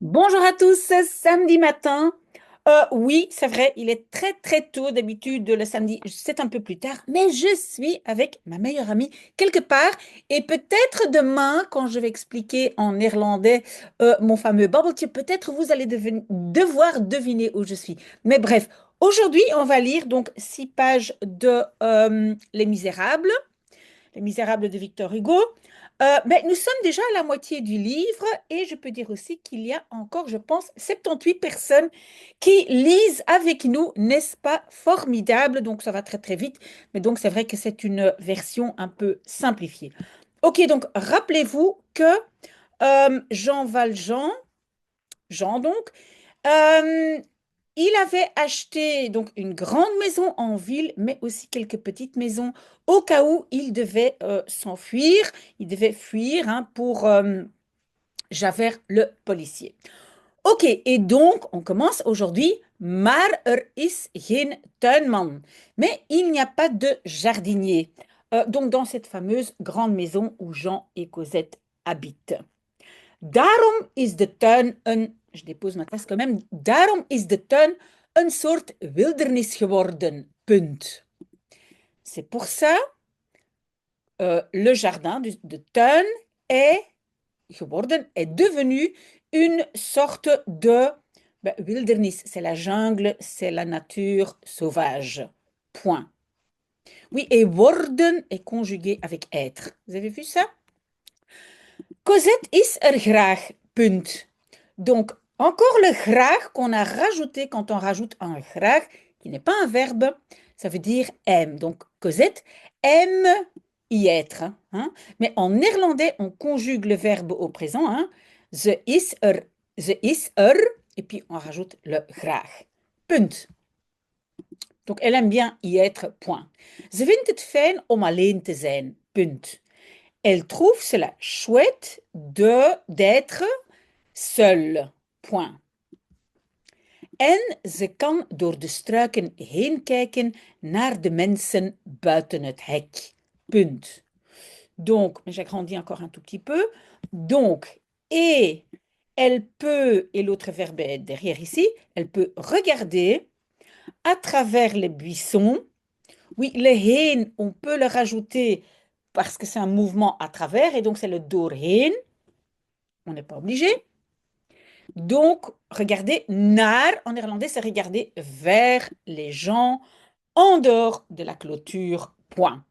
Bonjour à tous, samedi matin. Oui, c'est vrai, il est très très tôt d'habitude le samedi, c'est un peu plus tard, mais je suis avec ma meilleure amie quelque part et peut-être demain, quand je vais expliquer en néerlandais mon fameux babbeltje, peut-être vous allez devoir deviner où je suis. Mais bref, aujourd'hui on va lire donc 6 pages de Les Misérables de Victor Hugo. Mais nous sommes déjà à la moitié du livre et je peux dire aussi qu'il y a encore, je pense, 78 personnes qui lisent avec nous. N'est-ce pas formidable? Donc ça va très très vite, mais donc c'est vrai que c'est une version un peu simplifiée. Ok, donc rappelez-vous que Jean Valjean, Jean donc, euh, il avait acheté donc une grande maison en ville, mais aussi quelques petites maisons au cas où il devait s'enfuir. Il devait fuir hein, pour Javert le policier. Ok, et donc on commence aujourd'hui. Maar is geen tuinman. Mais il n'y a pas de jardinier. Donc dans cette fameuse grande maison où Jean et Cosette habitent. Daarom is de tuin je dépose ma tasse quand même, daarom is de tuin een soort wildernis geworden. Punt. C'est pour ça, le jardin de tuin est geworden, est devenu une sorte de wildernis. C'est la jungle, c'est la nature sauvage. Point. Oui, et worden est conjugué avec être. Vous avez vu ça? Cosette is er graag. Punt. Donc, encore le graag qu'on a rajouté quand on rajoute un graag, qui n'est pas un verbe, ça veut dire aime. Donc, Cosette aime y être. Hein. Mais en néerlandais, on conjugue le verbe au présent. Hein. Ze is er, et puis on rajoute le graag. Punt. Donc, elle aime bien y être, point. Ze vindt het fijn om alleen te zijn, punt. Elle trouve cela chouette d'être seule, point. En ze kan door de struiken heen kijken naar de mensen buiten het hek. Punt. Donc, j'agrandis encore un tout petit peu. Donc, et elle peut, et l'autre verbe est derrière ici, elle peut regarder à travers les buissons. Oui, le heen, on peut le rajouter parce que c'est un mouvement à travers, et donc c'est le doorheen. On n'est pas obligé. Donc, regarder naar en néerlandais, c'est regarder vers les gens en dehors de la clôture, point.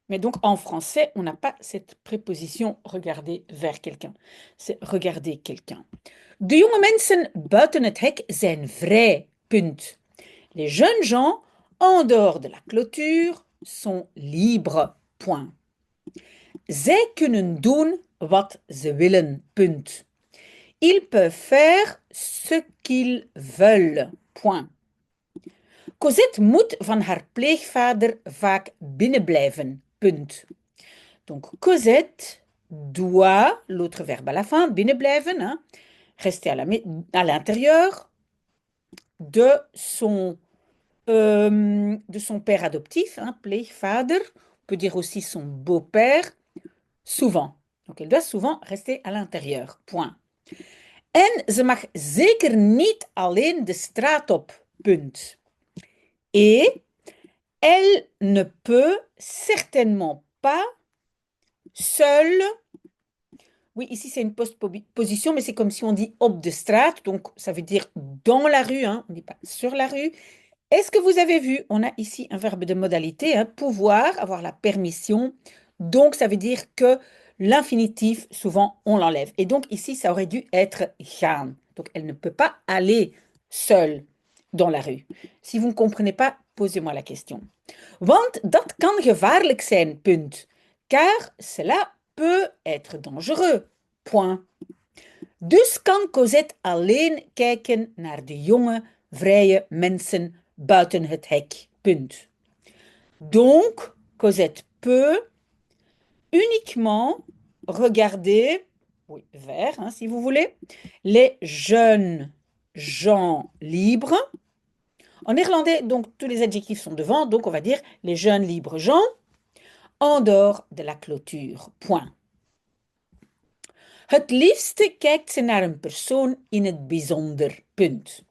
Mais donc en français, on n'a pas cette préposition regarder vers quelqu'un. C'est regarder quelqu'un. De jonge mensen buiten het hek zijn vrij, punt. Les jeunes gens en dehors de la clôture sont libres, point. Zij kunnen doen wat ze willen, punt. Ils peuvent faire ce qu'ils veulent. Point. Cosette moet van haar pleegvader vaak binnenblijven. Punt. Donc Cosette doit, l'autre verbe à la fin, binnenblijven, hein, rester à l'intérieur de son père adoptif, hein, pleegvader, on peut dire aussi son beau-père, souvent. Donc elle doit souvent rester à l'intérieur. Point. En ze mag zeker niet alleen de straat op. Punt. Et elle ne peut certainement pas seule. Oui, ici c'est une postposition, mais c'est comme si on dit op de straat, donc ça veut dire dans la rue, hein, on ne dit pas sur la rue. Est-ce que vous avez vu, on a ici un verbe de modalité, hein, pouvoir, avoir la permission, donc ça veut dire que l'infinitif, souvent, on l'enlève. Et donc ici, ça aurait dû être gaan. Donc elle ne peut pas aller seule dans la rue. Si vous ne comprenez pas, posez-moi la question. Want dat kan gevaarlijk zijn, punt. Car cela peut être dangereux, point. Dus kan Cosette alleen kijken naar de jonge, vrije mensen buiten het hek, punt. Donc, Cosette peut uniquement regarder, oui, vers, hein, si vous voulez, les jeunes gens libres. En néerlandais, donc tous les adjectifs sont devant, donc on va dire les jeunes libres gens en dehors de la clôture. Point. Het liefste kijkt ze naar een persoon in het bijzonder. Punt.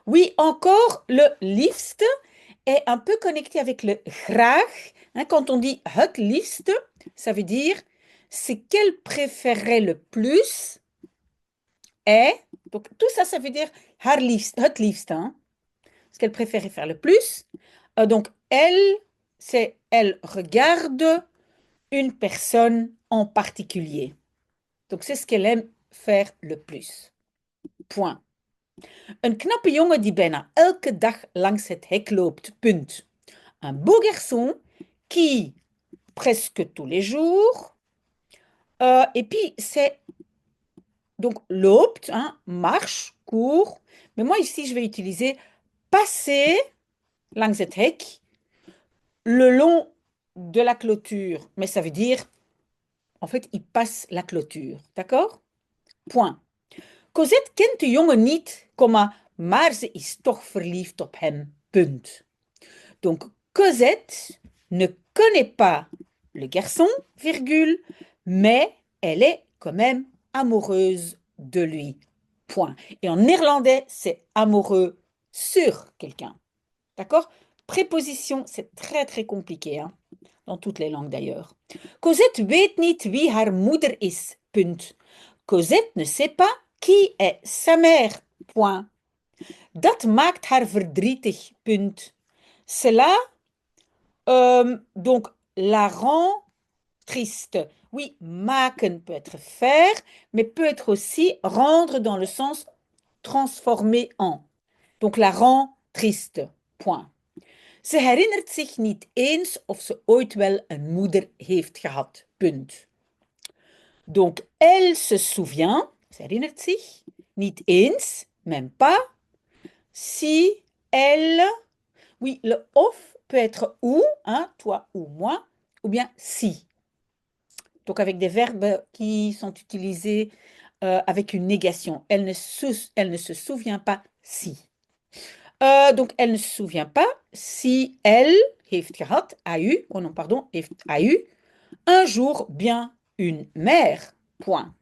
Oui, encore, le liefste est un peu connecté avec le graag. Hein, quand on dit het liefste, ça veut dire ce qu'elle préférait le plus est. Donc tout ça, ça veut dire haar liefste, het liefste. Hein, ce qu'elle préférait faire le plus. Donc elle, c'est elle regarde une personne en particulier. Donc c'est ce qu'elle aime faire le plus. Point. Een knappe jongen die bijna elke dag langs het hek loopt. Punt. Un beau garçon qui, presque tous les jours, et puis c'est donc loopt, hein, marche, court, mais moi ici je vais utiliser passer langs het hek le long de la clôture, mais ça veut dire en fait il passe la clôture, d'accord? Point. Cosette kent de jongen niet, maar ze is toch verliefd op hem. Punt. Donc, Cosette ne connaît pas le garçon, virgule, mais elle est quand même amoureuse de lui. Point. Et en néerlandais, c'est amoureux sur quelqu'un. D'accord? Préposition, c'est très très compliqué, hein, dans toutes les langues d'ailleurs. Cosette weet niet wie haar moeder is. Punt. Cosette ne sait pas qui est sa mère. Point. Dat maakt haar verdrietig. Punt. Cela, donc, la rend triste. Oui, maken peut être faire, mais peut être aussi rendre dans le sens transformer en. Donc, la rend triste. Point. Ze herinnert zich niet eens of ze ooit wel een moeder heeft gehad. Punt. Donc, elle se souvient, ze herinnert zich, niet eens, même pas, si elle, oui, le of peut être ou, hein, toi ou moi, ou bien si. Donc, avec des verbes qui sont utilisés avec une négation. Elle ne se souvient pas si. Donc, elle ne se souvient pas si elle heeft gehad, a eu, oh non, pardon, a eu, un jour bien une mère. Point.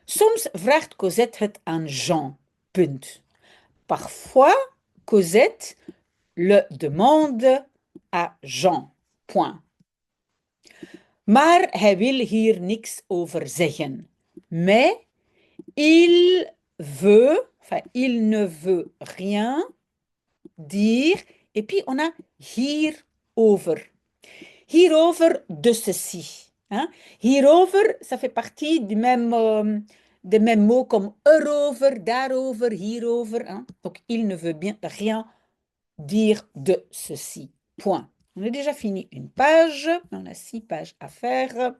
Soms vraagt Cosette het aan Jean. Punt. Parfois, Cosette le demande à Jean. Point. Maar hij wil hier niks over zeggen. Mais il veut, enfin, il ne veut rien dire. Et puis, on a hierover. Hierover de ceci. Hein? Hierover, ça fait partie des mêmes mots comme erover, daarover, hierover. Hein? Donc, il ne veut bien rien dire de ceci. Point. On a déjà fini une page. On a 6 pages à faire.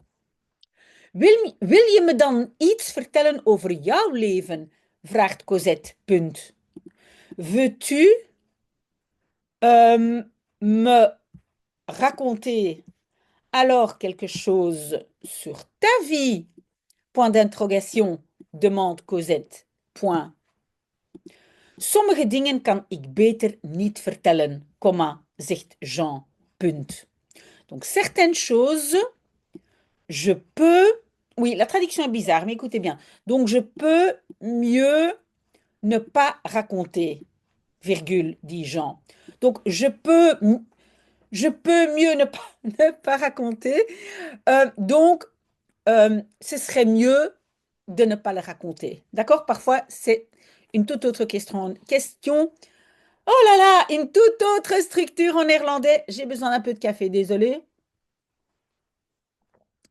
Wil je me dan iets vertellen over jouw leven? Vraagt Cosette. Punt. Veux-tu me raconter alors quelque chose sur ta vie? Point d'interrogation, demande Cosette. Point. Sommige dingen kan ik beter niet vertellen, zegt Jean. Punt. Donc certaines choses, je peux... Oui, la traduction est bizarre, mais écoutez bien. Donc je peux mieux ne pas raconter, virgule, dit Jean. Donc je peux mieux ne pas raconter. Donc, ce serait mieux de ne pas le raconter. D'accord? Parfois, c'est une toute autre question. Oh là là, une toute autre structure en néerlandais. J'ai besoin d'un peu de café, désolé.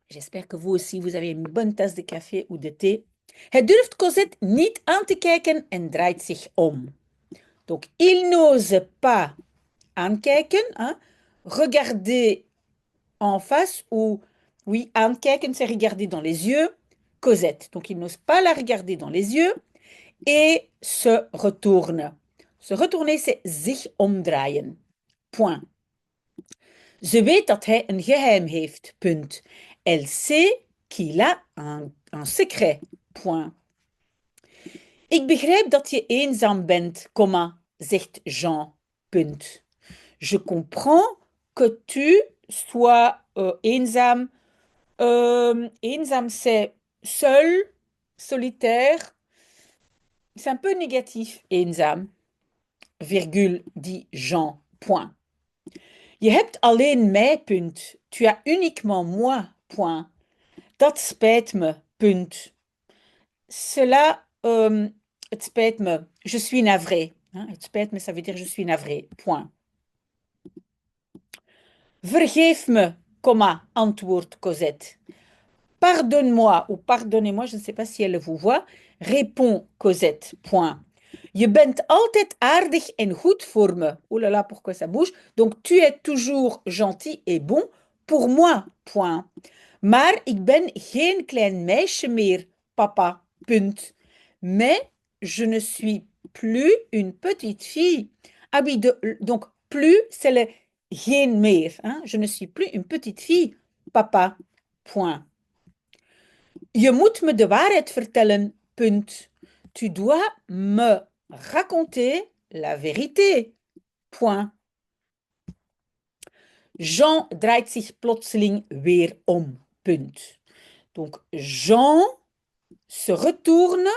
J'espère que vous aussi, vous avez une bonne tasse de café ou de thé. Hij durft Cosette niet aan te kijken en draait zich om. Donc, il n'ose pas aankijken, hein? Regarder en face ou, oui, aankijken, c'est regarder dans les yeux Cosette. Donc, il n'ose pas la regarder dans les yeux et se retourne. Se retourner, c'est zich omdraaien. Point. Ze weet dat hij een geheim heeft. Punt. Elle sait qu'il a un secret. Point. Ik begrijp dat je eenzaam bent, zegt Jean. Punt. Je comprends que tu sois eenzaam. Eenzaam, c'est seul, solitaire, c'est un peu négatif. Eenzaam, virgule, dit Jean, point. Je hebt alleen mij, punt. Tu as uniquement moi, point. Dat spijt me, punt. Cela, het spijt me, je suis navré. Hein, het spijt me, ça veut dire je suis navré, point. Vergeef me, comma, antwoordt Cosette. Pardonne-moi ou pardonnez-moi, je ne sais pas si elle vous voit, répond Cosette, point. Je bent altijd aardig en goed voor me. Oh là là, pourquoi ça bouge? Donc, tu es toujours gentil et bon pour moi, point. Maar ik ben geen klein meisje meer, papa, punt. Mais je ne suis plus une petite fille. Ah oui, donc plus, c'est le geen meer. Hein? Je ne suis plus une petite fille, papa, point. Je moet me de waarheid vertellen, punt. Tu dois me raconter la vérité, point. Jean draait zich plotseling weer om, punt. Donc, Jean se retourne,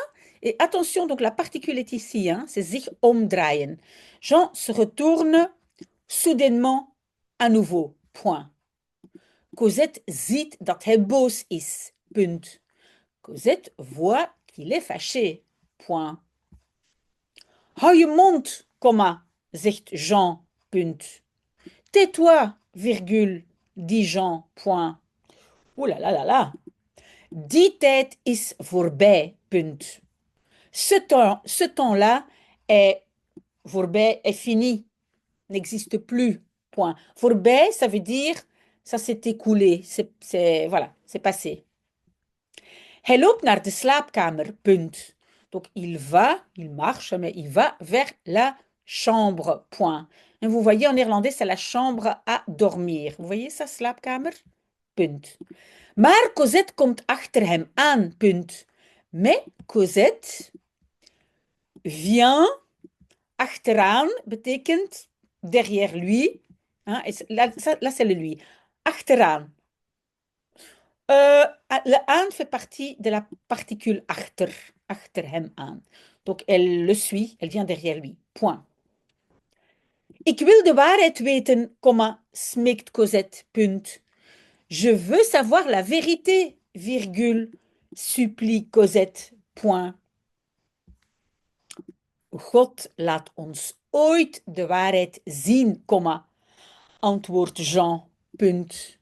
et attention, donc la particule est ici, hein, c'est zich omdraaien. Jean se retourne soudainement à nouveau, point. Cosette ziet dat hij boos is, punt. Cosette voit qu'il est fâché, point. Hou je mond, comma, zegt Jean, punt. Tais-toi, virgule, dit Jean, point. Ouh là là là là. Die tijd is voorbij, punt. Ce temps-là est voorbij, est fini, n'existe plus, point. Voorbij, ça veut dire, ça s'est écoulé, voilà, c'est passé. Hij loopt naar de slaapkamer, punt. Donc il marche, mais il va vers la chambre, point. Et vous voyez, en néerlandais, c'est la chambre à dormir. Vous voyez ça, slaapkamer? Punt. Maar Cosette komt achter hem aan, punt. Mais Cosette vient achteraan, betekent derrière lui. Hein, là, c'est le lui. Achteraan. Le aan fait partie de la particule achter, achter hem aan. Donc elle le suit, elle vient derrière lui. Point. Ik wil de waarheid weten, comma, smeekt Cosette, punt. Je veux savoir la vérité, virgule, supplie Cosette, point. God laat ons ooit de waarheid zien, comma, antwoordt Jean, punt.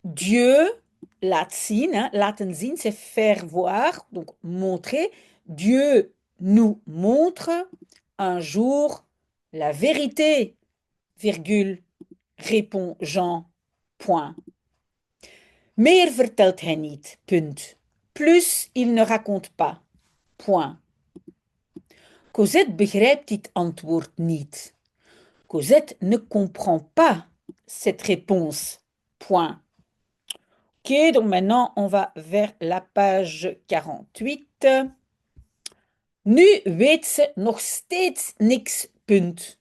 Dieu laat zien, hein, laten zien, c'est faire voir, donc montrer. Dieu nous montre un jour la vérité, virgule, répond Jean, point. Meer vertelt hij niet, punt. Plus, il ne raconte pas, point. Cosette begrijpt dit antwoord niet. Cosette ne comprend pas cette réponse, point. Ok, donc maintenant, on va vers la page 48. Nu weet ze nog steeds niks, punt.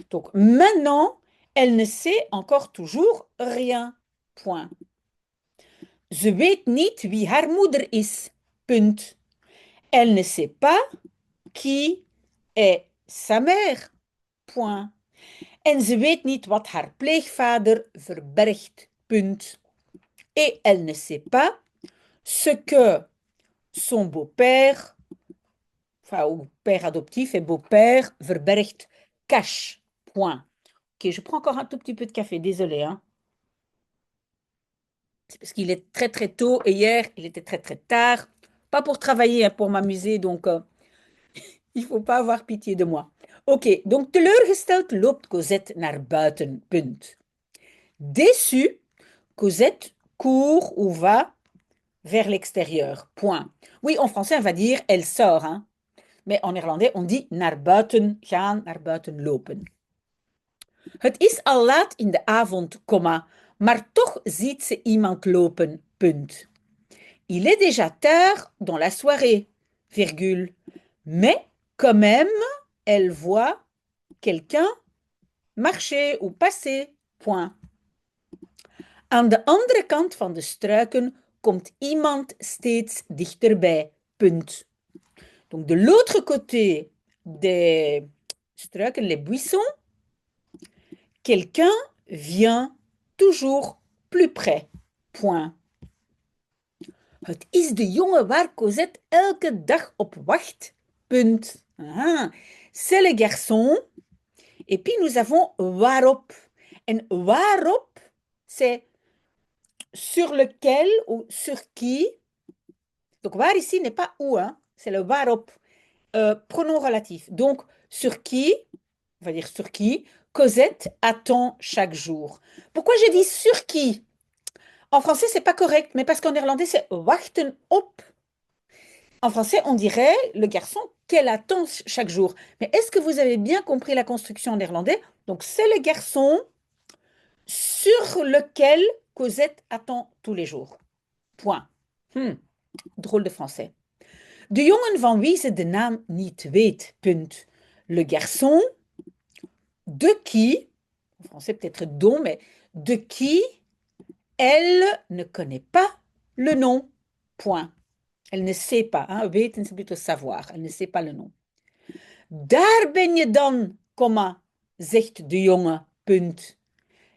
Donc maintenant, elle ne sait encore toujours rien, point. Ze weet niet wie haar moeder is, punt. Elle ne sait pas qui est sa mère, point. En ze weet niet wat haar pleegvader verbergt, punt. Et elle ne sait pas ce que son beau-père, enfin, ou père adoptif et beau-père, verbergt, cache, point. Ok, je prends encore un tout petit peu de café, désolé, hein. C'est parce qu'il est très très tôt et hier, il était très très tard. Pas pour travailler, hein, pour m'amuser, donc il ne faut pas avoir pitié de moi. Oké, donc teleurgesteld loopt Cosette naar buiten, punt. Déçue, Cosette court ou va vers l'extérieur, point. Oui, en français, on va dire elle sort, hein. Mais en néerlandais, on dit naar buiten gaan, naar buiten lopen. Het is al laat in de avond, comma, maar toch ziet ze iemand lopen, punt. Il est déjà tard dans la soirée, virgule. Mais quand même, elle voit quelqu'un marcher ou passer, point. Aan de andere kant van de struiken komt iemand steeds dichterbij. Punt. Donc, de l'autre côté des struiken, les buissons, quelqu'un vient toujours plus près. Point. Het is de jongen waar Cosette elke dag op wacht. Punt. C'est le garçon. Et puis nous avons waarop. En waarop, c'est sur lequel ou sur qui. Donc waar ici n'est pas où, hein? C'est le waarop. Pronom relatif. Donc sur qui, on va dire sur qui, Cosette attend chaque jour. Pourquoi j'ai dit sur qui? En français, c'est pas correct, mais parce qu'en néerlandais, c'est wachten op. En français, on dirait le garçon qu'elle attend chaque jour. Mais est-ce que vous avez bien compris la construction en néerlandais? Donc, c'est le garçon sur lequel Cosette attend tous les jours. Point. Drôle de français. De jongen van wie ze de naam niet weet. Punt. Le garçon de qui, en français peut-être dont, mais de qui elle ne connaît pas le nom. Point. Elle ne sait pas. Hein? Weten, c'est plutôt savoir. Elle ne sait pas le nom. Daar ben je dan, comma, zegt de jongen, punt.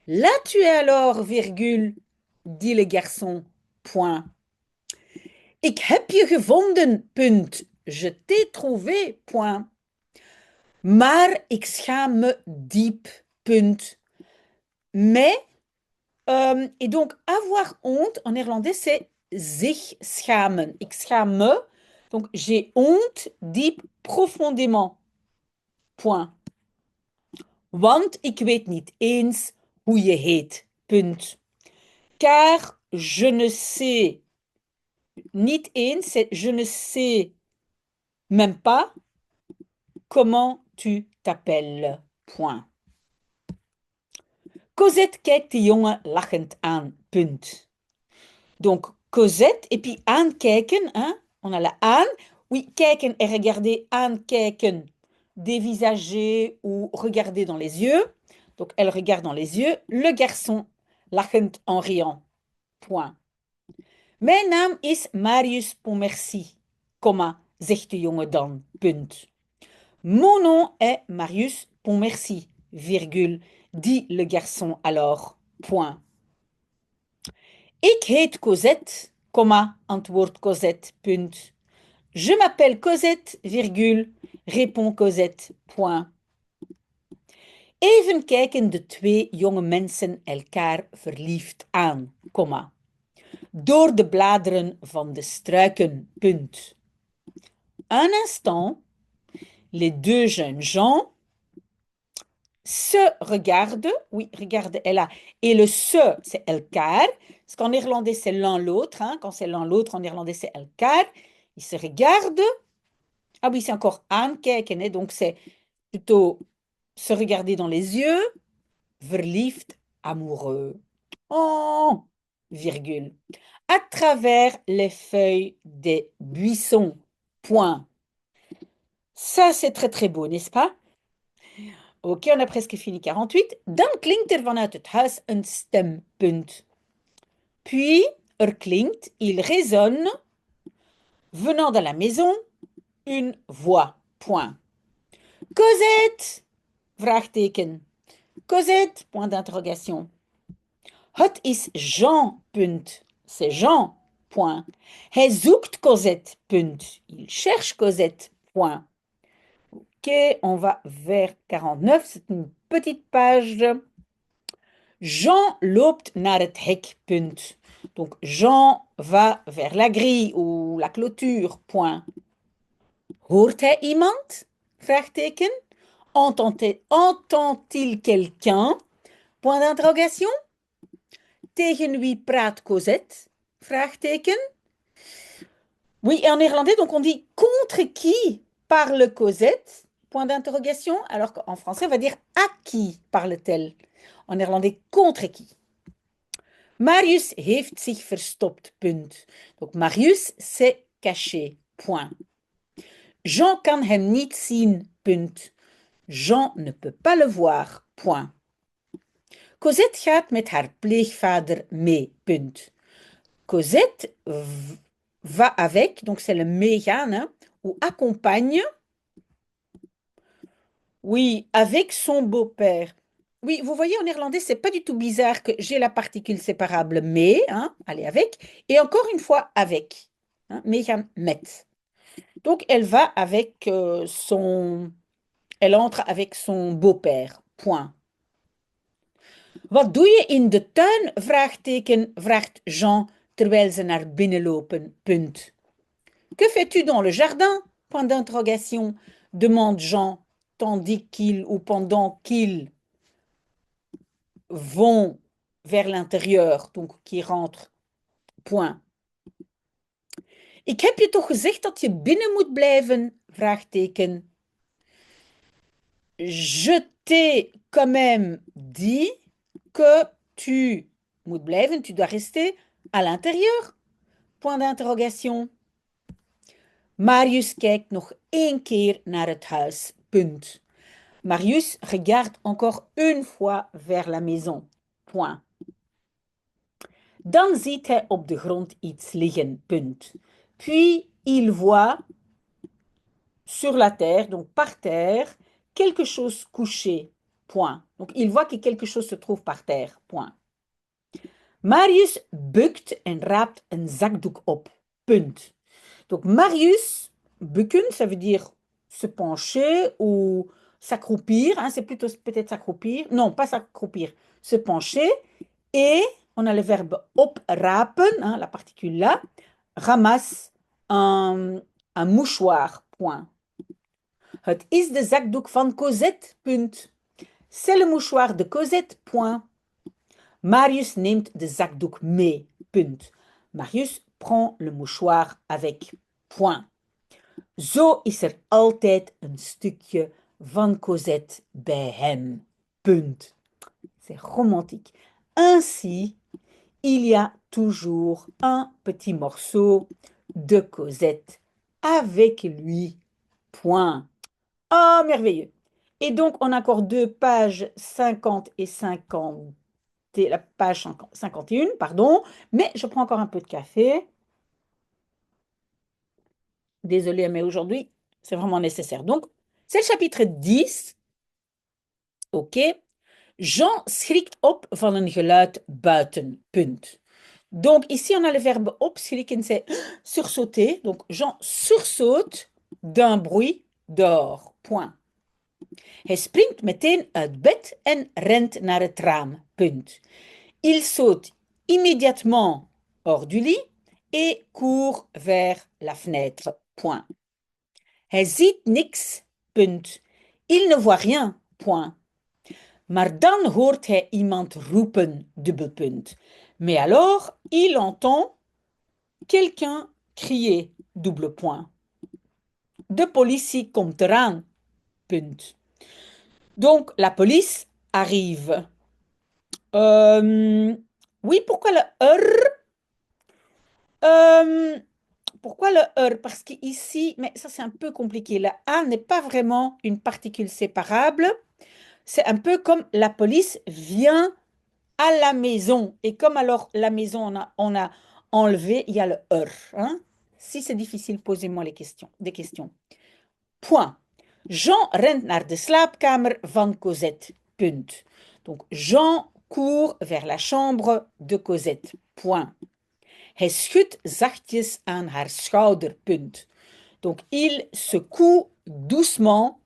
Là tu es alors, virgule, dit le garçon, point. Ik heb je gevonden, punt. Je t'ai trouvé, point. Maar ik schaam me diep, punt. Mais, et donc avoir honte, en néerlandais, c'est zich schamen. Ik schaam me, donc j'ai honte diep, profondément. Point. Want ik weet niet eens hoe je heet. Punt. Car je ne sais niet eens, je ne sais même pas comment tu t'appelles. Point. Cosette kijkt de jongen lachend aan. Punt. Donc Cosette, et puis aankijken, hein? On a la aan. Oui, kijken et regarder, aankijken, dévisager ou regarder dans les yeux. Donc elle regarde dans les yeux. Le garçon, lachend en riant. Point. Mijn naam is Marius Pontmercy, comma, zegt de jongen dan. Punt. Mon nom est Marius Pontmercy, virgule, dit le garçon alors. Point. Ik heet Cosette, comma, antwoordt Cosette. Punt. Je m'appelle Cosette, virgule, répond Cosette. Point. Even kijken de twee jonge mensen elkaar verliefd aan, comma. Door de bladeren van de struiken. Punt. Un instant, les deux jeunes gens se regardent. Oui, regardent, elle a. Et le se, c'est elkaar. Parce qu'en néerlandais, c'est l'un l'autre. Hein. Quand c'est l'un l'autre, en néerlandais, c'est elkaar. Ils se regardent. Ah oui, c'est encore aankijken. Hein. Donc, c'est plutôt se regarder dans les yeux. Verliefd, amoureux. Oh, virgule. À travers les feuilles des buissons. Point. Ça, c'est très très beau, n'est-ce pas? Ok, on a presque fini 48. Dan klinkt er vanuit het huis een stem. Punt. Puis, er klinkt, il résonne, venant de la maison, une voix. Point. Cosette! Vraagteken. Cosette! Point d'interrogation. Het is Jean. Punt. C'est Jean. Point. Hij zoekt Cosette. Punt. Il cherche Cosette. Point. Ok, on va vers 49. C'est une petite page. Jean loopt naar het hek. Punt. Donc Jean va vers la grille ou la clôture. Point. Hoort hij iemand? Vraagteken. Entend-il quelqu'un? Point d'interrogation. Tegen wie praat Cosette? Vraagteken. Oui, et en néerlandais, donc on dit contre qui parle Cosette? Point d'interrogation. Alors qu'en français, on va dire à qui parle-t-elle? En néerlandais, contre qui? Marius heeft zich verstopt. Punt. Donc Marius s'est caché. Point. Jean kan hem niet zien. Punt. Jean ne peut pas le voir. Point. Cosette gaat met haar pleegvader mee. Punt. Cosette va avec, donc c'est le meegaan, hein, ou accompagne, oui, avec son beau-père. Oui, vous voyez, en néerlandais, c'est pas du tout bizarre que j'ai la particule séparable mais, hein, allez, avec, et encore une fois avec, hein, meegaan met. Donc, elle va avec elle entre avec son beau-père, point. Wat doe je in de tuin? Vraagteken, vraagt Jean terwijl ze naar binnen lopen. Punt. Que fais-tu dans le jardin? Point d'interrogation, demande Jean, tandis qu'il ou pendant qu'ils vont vers l'intérieur, donc qui rentrent. Point. Ik heb je toch gezegd dat je binnen moet blijven? Vraagteken. Je t'ai quand même dit que tu moet blijven, tu dois rester à l'intérieur. Point d'interrogation. Marius kijkt nog één keer naar het huis. Punt. Marius regarde encore une fois vers la maison. Point. Dan ziet hij op de grond iets liggen. Punt. Puis il voit sur la terre, donc par terre, quelque chose couché. Point. Donc il voit que quelque chose se trouve par terre. Point. Marius bukt en raapt een zakdoek op. Punt. Donc Marius, bukken, ça veut dire se pencher ou s'accroupir, hein, c'est plutôt peut-être s'accroupir, non, pas s'accroupir, se pencher, et on a le verbe oprapen, hein, la particule là, ramasse un mouchoir, point. Het is de zakdoek van Cosette, punt. C'est le mouchoir de Cosette, point. Marius neemt de zakdoek mee, punt. Marius prend le mouchoir avec, point. Zo is er altijd een stukje van Cosette bij hem. Punt. C'est romantique. Ainsi, il y a toujours un petit morceau de Cosette avec lui. Point. Oh, merveilleux. Et donc, on a encore deux pages 50 et 50, la page 51, pardon, mais je prends encore un peu de café. Désolée, mais aujourd'hui, c'est vraiment nécessaire. Donc, c'est le chapitre 10. OK. Jean schrikt op van een geluid buiten. Punt. Donc, ici, on a le verbe opschrikken, c'est sursauter. Donc, Jean sursaute d'un bruit dehors. Point. Hij springt meteen uit bed en rent naar het raam. Punt. Il saute immédiatement hors du lit et court vers la fenêtre. Point. Hij ziet niks. Punt. Il ne voit rien. Point. Maar dan hoort hij iemand roepen. Dubbelpunt. Mais alors, il entend quelqu'un crier. Double point. De politie komt eraan. Punt. Donc, la police arrive. Oui, pourquoi le R? Pourquoi le R? Parce qu'ici, mais ça c'est un peu compliqué. Le A n'est pas vraiment une particule séparable. C'est un peu comme la police vient à la maison. Et comme alors la maison, on a enlevé, il y a le R. Hein? Si c'est difficile, posez-moi des questions. Point. Jean rent naar de slaapkamer van Cosette. Punt. Donc Jean court vers la chambre de Cosette. Point. Hij schudt zachtjes aan haar schouder. Punt. Donc il secoue doucement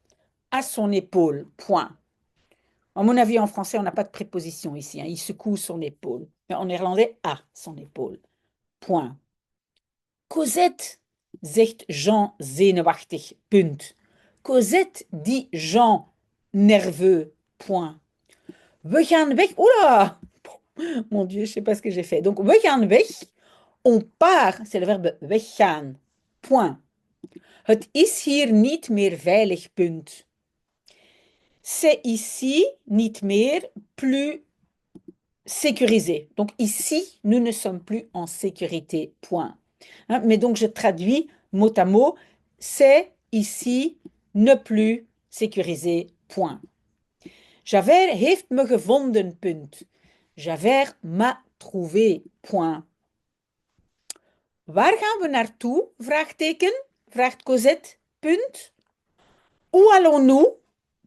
à son épaule. Point. À mon avis, en français, on n'a pas de préposition ici. Hein. Il secoue son épaule. Mais en néerlandais, à son épaule. Point. Cosette, zegt Jean zenuwachtig. Punt. Cosette, dit Jean, nerveux. Point. We gaan weg. Oula! Mon Dieu, je ne sais pas ce que j'ai fait. Donc, we gaan weg. On part, c'est le verbe weggaan. Point. Het is hier niet meer veilig. Punt. C'est ici, niet meer, plus sécurisé. Donc ici, nous ne sommes plus en sécurité. Point. Hein, mais donc je traduis mot à mot. C'est ici, ne plus sécurisé. Point. Javert heeft me gevonden. Punt. Javert m'a trouvé. Point. Waar gaan we naartoe? Vraagteken. Vraagt Cosette. Punt. Où allons-nous?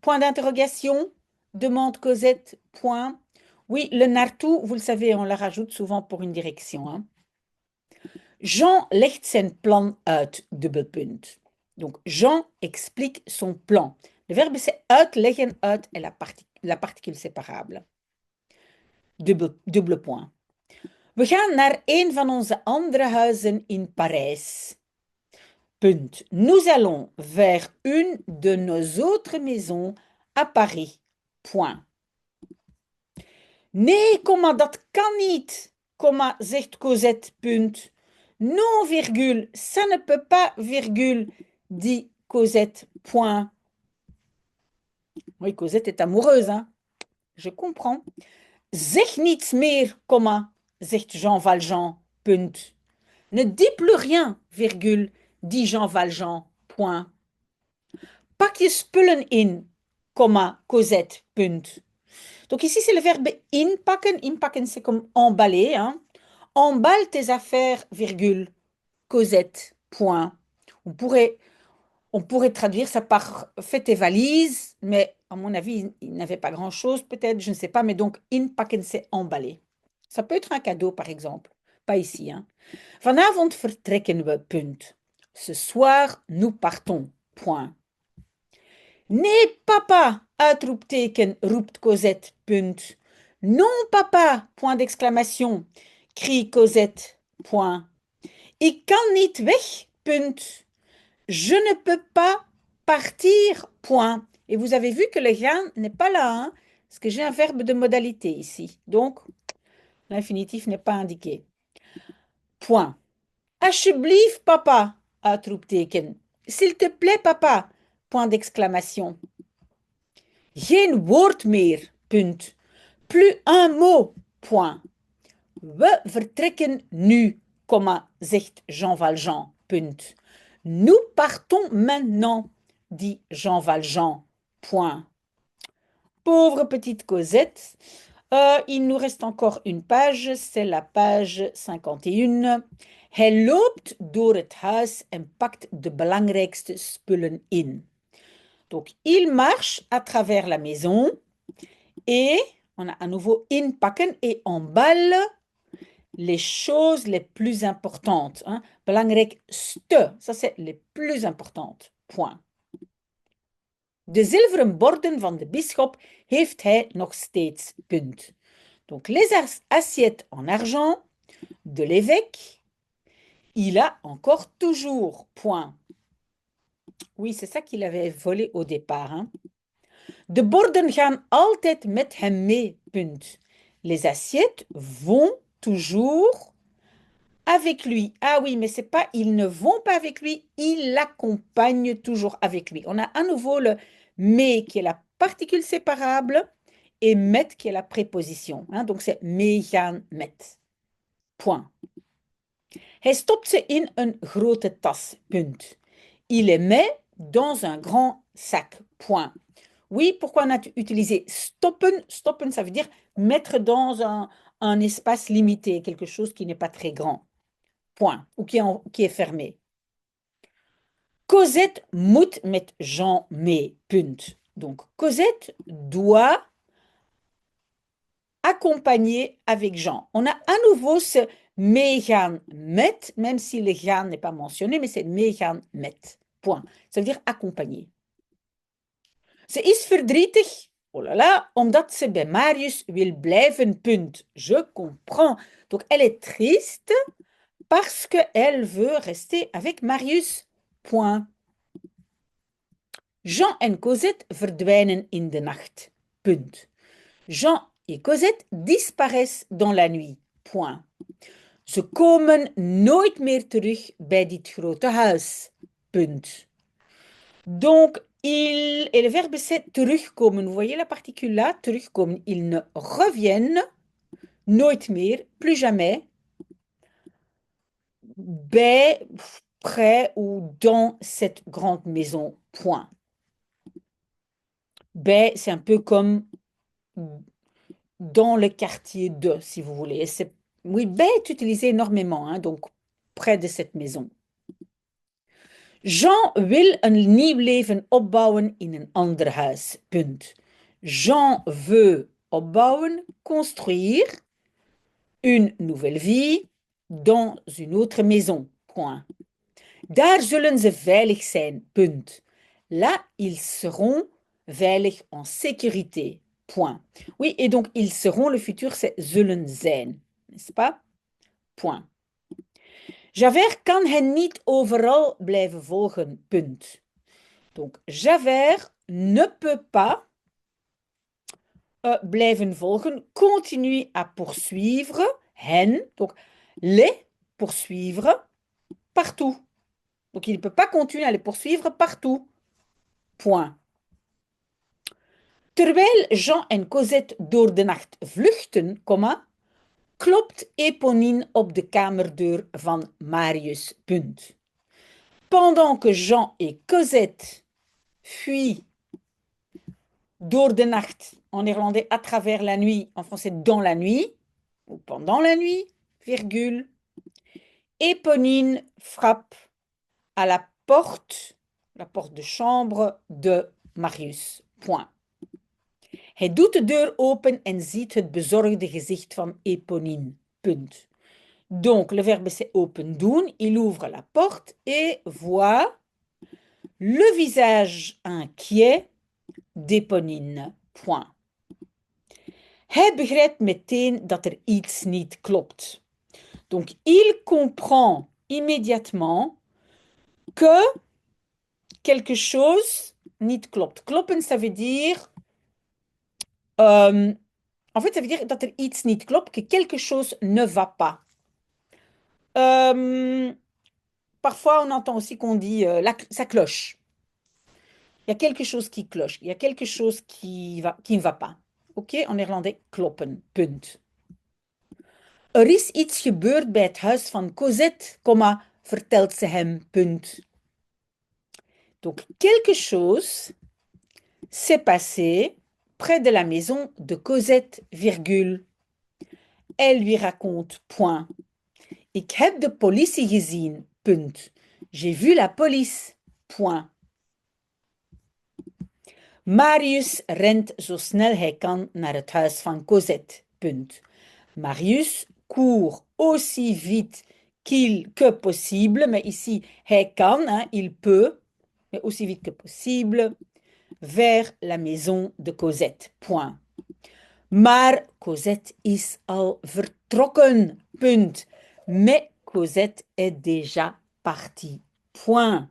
Point d'interrogation. Demande Cosette. Point. Oui, le naartoe, vous le savez, on le rajoute souvent pour une direction, hein. Jean legt zijn plan uit, dubbelpunt. Donc, Jean explique son plan. Le verbe c'est uitleggen, uit est la particule séparable. Dubbele point. We gaan naar een van onze andere huizen in Parijs. Punt. Nous allons vers une de nos autres maisons à Paris. Point. Nee, komma, dat kan niet, komma, zegt Cosette, punt. Non, virgule, ça ne peut pas, virgule, dit Cosette, point. Oui, Cosette est amoureuse, hein. Je comprends. Zeg niets meer, komma, zegt Jean Valjean, punt. Ne dis plus rien, virgule, dit Jean Valjean, point. Pak je spullen in, komma, Cosette, punt. Donc ici, c'est le verbe inpakken. Inpakken, c'est comme emballer, hein. Emballe tes affaires, virgule, Cosette, point. On pourrait traduire ça par fais tes valises, mais à mon avis, il n'avait pas grand-chose, peut-être, je ne sais pas, mais donc inpakken, c'est emballer. Ça peut être un cadeau, par exemple. Pas ici, hein. Vanavond vertrekken we, punt. Ce soir, nous partons, point. Nee, papa, uitroepteken, roept Cosette, punt. Non, papa, point d'exclamation, crie Cosette, point. Ik kan niet weg, punt. Je ne peux pas partir, point. Et vous avez vu que le gaan n'est pas là, hein, parce que j'ai un verbe de modalité ici. Donc, l'infinitif n'est pas indiqué. Point. Alsjeblieft, papa, uitroepteken. S'il te plaît, papa, point d'exclamation. Geen woord meer, punt. Plus un mot, point. We vertrekken nu, comma, zegt Jean Valjean, punt. Nous partons maintenant, dit Jean Valjean, point. Pauvre petite Cosette. Il nous reste encore une page, c'est la page 51. Hij loopt door het huis en pakt de belangrijkste spullen in. Donc, il marche à travers la maison et on a à nouveau inpakken et emballe les choses les plus importantes, hein. Belangrijkste, ça c'est les plus importantes, point. De zilveren borden van de bisschop heeft hij nog steeds, punt. Donc, les assiettes en argent de l'évêque, il a encore toujours, point. Oui, c'est ça qu'il avait volé au départ, hein. De borden gaan altijd met hem mee, punt. Les assiettes vont toujours avec lui. Ah oui, mais c'est pas ils ne vont pas avec lui, ils l'accompagnent toujours avec lui. On a à nouveau le mais qui est la particule séparable et met qui est la préposition, hein. Donc c'est mee gaan met. Point. Hij stopt ze in een grote tas, punt. Il les met dans un grand sac, point. Oui, pourquoi on a utilisé stoppen? Stoppen, ça veut dire mettre dans un espace limité, quelque chose qui n'est pas très grand, point, ou qui est fermé. Cosette moet met Jean mee, punt. Donc, Cosette doit accompagner avec Jean. On a à nouveau ce meegaan met, même si le gaan n'est pas mentionné, mais c'est meegaan met, point. Ça veut dire accompagner. Ze is verdrietig, oh là là, omdat ze bij Marius wil blijven, punt. Je comprends. Donc, elle est triste parce qu'elle veut rester avec Marius, point. Jean en Cosette verdwijnen in de nacht, punt. Jean et Cosette disparaissent dans la nuit, point. Ze komen nooit meer terug bij dit grote huis, punt. Donc, et le verbe c'est terugkomen. Vous voyez la particule là, terugkomen. Ils ne reviennent nooit meer, plus jamais, bij, près ou dans cette grande maison, point. Bij, c'est un peu comme dans le quartier de, si vous voulez. Oui, bij est utilisé énormément, hein, donc près de cette maison. Jean wil een nieuw leven opbouwen in een ander huis. Punt. Jean veut opbouwen, construire une nouvelle vie dans une autre maison. Point. Daar zullen ze veilig zijn. Punt. Là, ils seront veilig en sécurité. Point. Oui, et donc ils seront, le futur, c'est zullen zijn. N'est-ce pas? Point. Javert kan hen niet overal blijven volgen. Punt. Donc, Javert ne peut pas blijven volgen, continue à poursuivre hen, donc les poursuivre partout. Donc, il ne peut pas continuer à les poursuivre partout. Point. Terwijl Jean en Cosette door de nacht vluchten, klopt Eponine op de kamerdeur van Marius. Punt. Pendant que Jean et Cosette fuient door de nacht, en néerlandais à travers la nuit, en français dans la nuit, ou pendant la nuit, virgule, Eponine frappe à la porte de chambre de Marius. Point. Hij doet de deur open en ziet het bezorgde gezicht van Eponine. Punt. Donc, le verbe c'est open doen. Il ouvre la porte et voit le visage inquiet d'Eponine. Point. Hij begrijpt meteen dat er iets niet klopt. Donc, il comprend immédiatement que quelque chose niet klopt. Kloppen, ça veut dire... en fait, ça veut dire dat er iets niet klopt, que quelque chose ne va pas. Parfois, on entend aussi qu'on dit ça cloche. Il y a quelque chose qui cloche. Il y a quelque chose qui ne va pas. Ok, en néerlandais, kloppen. Punt. Er is iets gebeurd bij het huis van Cosette, vertelt ze hem. Punt. Donc, quelque chose s'est passé près de la maison de Cosette, virgule. Elle lui raconte, point. Ik heb de politie gezien, punt. J'ai vu la police, point. Marius rent zo snel hij kan naar het huis van Cosette, punt. Marius court aussi vite que possible, mais ici, hij kan, hein, il peut, mais aussi vite que possible, vers la maison de Cosette, point. Maar Cosette is al vertrokken, punt. Mais Cosette est déjà partie, point.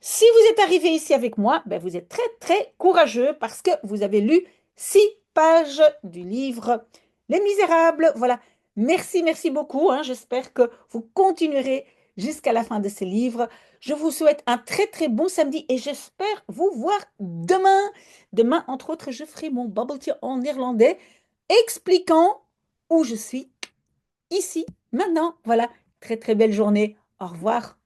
Si vous êtes arrivé ici avec moi, ben vous êtes très, très courageux parce que vous avez lu 6 pages du livre Les Misérables. Voilà. Merci, merci beaucoup. Hein. J'espère que vous continuerez jusqu'à la fin de ce livre. Je vous souhaite un très, très bon samedi et j'espère vous voir demain. Demain, entre autres, je ferai mon bubble tea en néerlandais expliquant où je suis ici, maintenant. Voilà. Très, très belle journée. Au revoir.